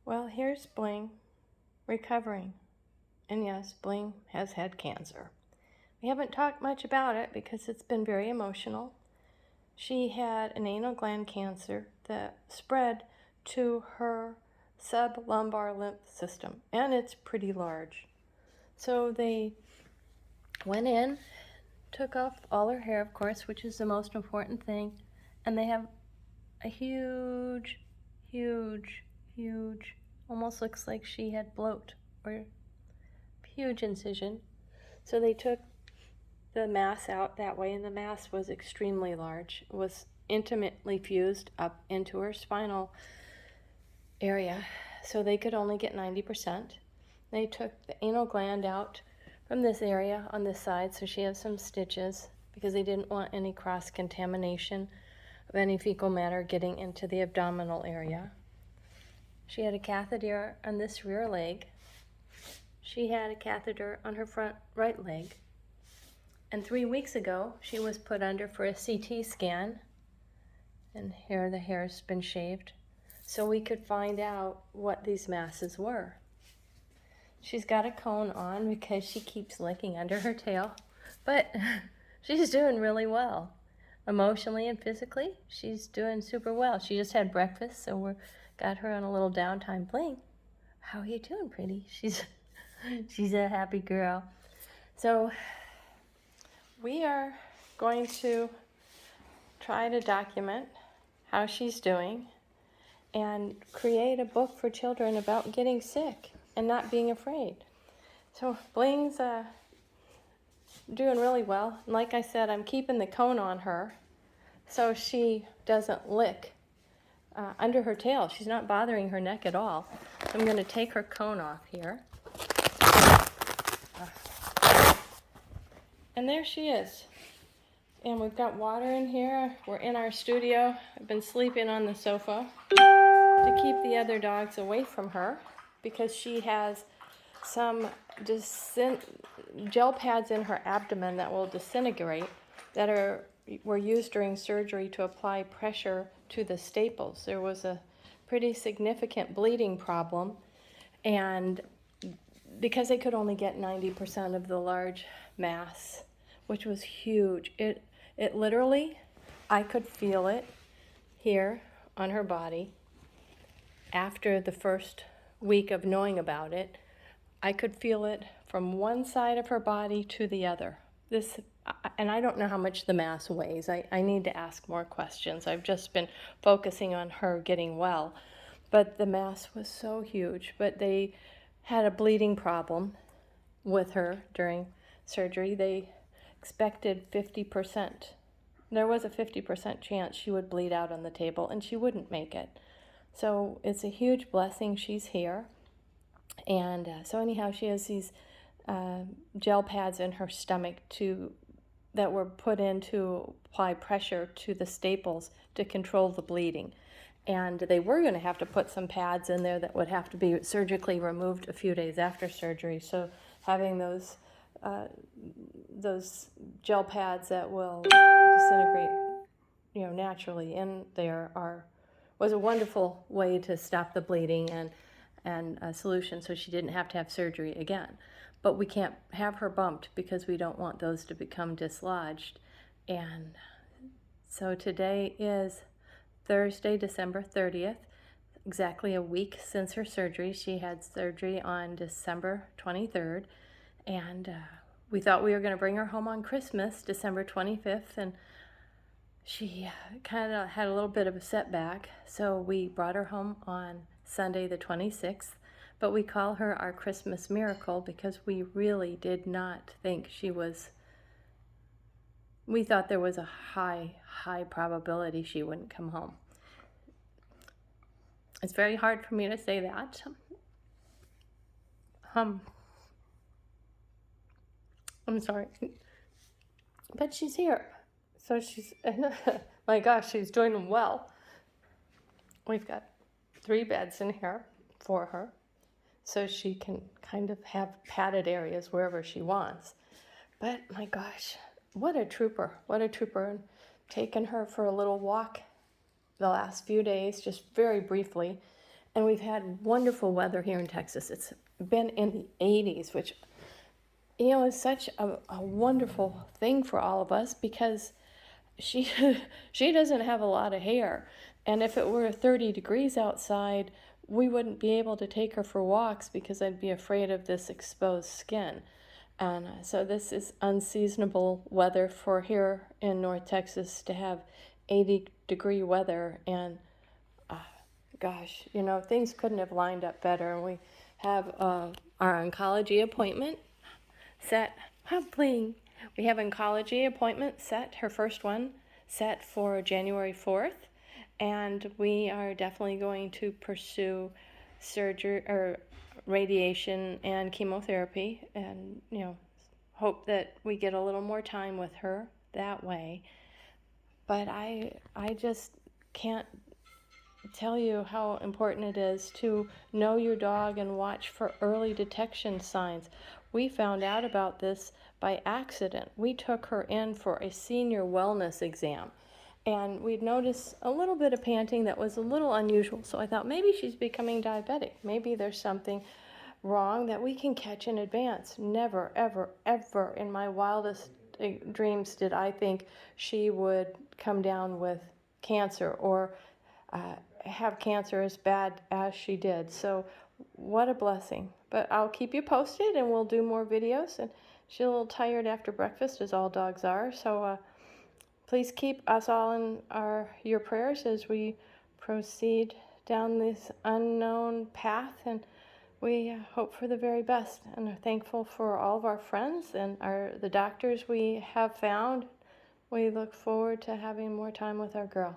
Well, here's Bling recovering. And yes, Bling has had cancer. We haven't talked much about it because it's been very emotional. She had an anal gland cancer that spread to her sublumbar lymph system, and it's pretty large. So they went in, took off all her hair, of course, which is the most important thing, and they have a huge, huge, almost looks like she had bloat or huge incision. So they took the mass out that way, and the mass was extremely large. It was intimately fused up into her spinal area, so they could only get 90%. They took the anal gland out from this area on this side, so she has some stitches because they didn't want any cross-contamination of any fecal matter getting into the abdominal area. She had a catheter on this rear leg. She had a catheter on her front right leg. And 3 weeks ago, she was put under for a CT scan. And here the hair's been shaved, so we could find out what these masses were. She's got a cone on because she keeps licking under her tail, but she's doing really well. Emotionally and physically, she's doing super well. She just had breakfast, so we got her on a little downtime. Bling, how are you doing, pretty? She's a happy girl. So we are going to try to document how she's doing and create a book for children about getting sick and not being afraid. So Bling's doing really well. And like I said, I'm keeping the cone on her so she doesn't lick under her tail. She's not bothering her neck at all. So I'm going to take her cone off here. And there she is. And we've got water in here. We're in our studio. I've been sleeping on the sofa to keep the other dogs away from her because she has some gel pads in her abdomen that will disintegrate that were used during surgery to apply pressure to the staples. There was a pretty significant bleeding problem, and because they could only get 90% of the large mass, which was huge, it literally, I could feel it here on her body. After the first week of knowing about it, I could feel it from one side of her body to the other. And I don't know how much the mass weighs. I need to ask more questions. I've just been focusing on her getting well. But the mass was so huge. But they had a bleeding problem with her during surgery. They expected 50%. There was a 50% chance she would bleed out on the table, and she wouldn't make it. So it's a huge blessing she's here. And so anyhow, she has these gel pads in her stomach that were put in to apply pressure to the staples to control the bleeding. And they were going to have to put some pads in there that would have to be surgically removed a few days after surgery. So having those gel pads that will disintegrate, naturally in there was a wonderful way to stop the bleeding and a solution so she didn't have to have surgery again. But we can't have her bumped because we don't want those to become dislodged. And so today is Thursday, December 30th, exactly a week since her surgery. She had surgery on December 23rd, and we thought we were going to bring her home on Christmas, December 25th, and she kind of had a little bit of a setback, so we brought her home on Sunday the 26th, but we call her our Christmas miracle because we really did not think we thought there was a high probability she wouldn't come home. It's very hard for me to say that. I'm sorry. But she's here. So my gosh, she's doing well. We've got 3 beds in here for her, so she can kind of have padded areas wherever she wants. But my gosh, what a trooper. And taken her for a little walk the last few days, just very briefly, And we've had wonderful weather here in Texas. It's been in the 80s, which, is such a wonderful thing for all of us because she she doesn't have a lot of hair. And if it were 30 degrees outside, we wouldn't be able to take her for walks because I'd be afraid of this exposed skin. And so this is unseasonable weather for here in North Texas to have 80-degree weather. And gosh, things couldn't have lined up better. And we have our oncology appointment set. Bling. We have oncology appointment set, her first one set for January 4th. And we are definitely going to pursue surgery or radiation and chemotherapy, and hope that we get a little more time with her that way. But I just can't tell you how important it is to know your dog and watch for early detection signs. We found out about this by accident. We took her in for a senior wellness exam, and we'd noticed a little bit of panting that was a little unusual. So I thought maybe she's becoming diabetic. Maybe there's something wrong that we can catch in advance. Never, ever, ever in my wildest dreams did I think she would come down with cancer or have cancer as bad as she did. So what a blessing. But I'll keep you posted, and we'll do more videos. And she's a little tired after breakfast, as all dogs are. So please keep us all in your prayers as we proceed down this unknown path, and we hope for the very best, and are thankful for all of our friends and the doctors we have found. We look forward to having more time with our girl.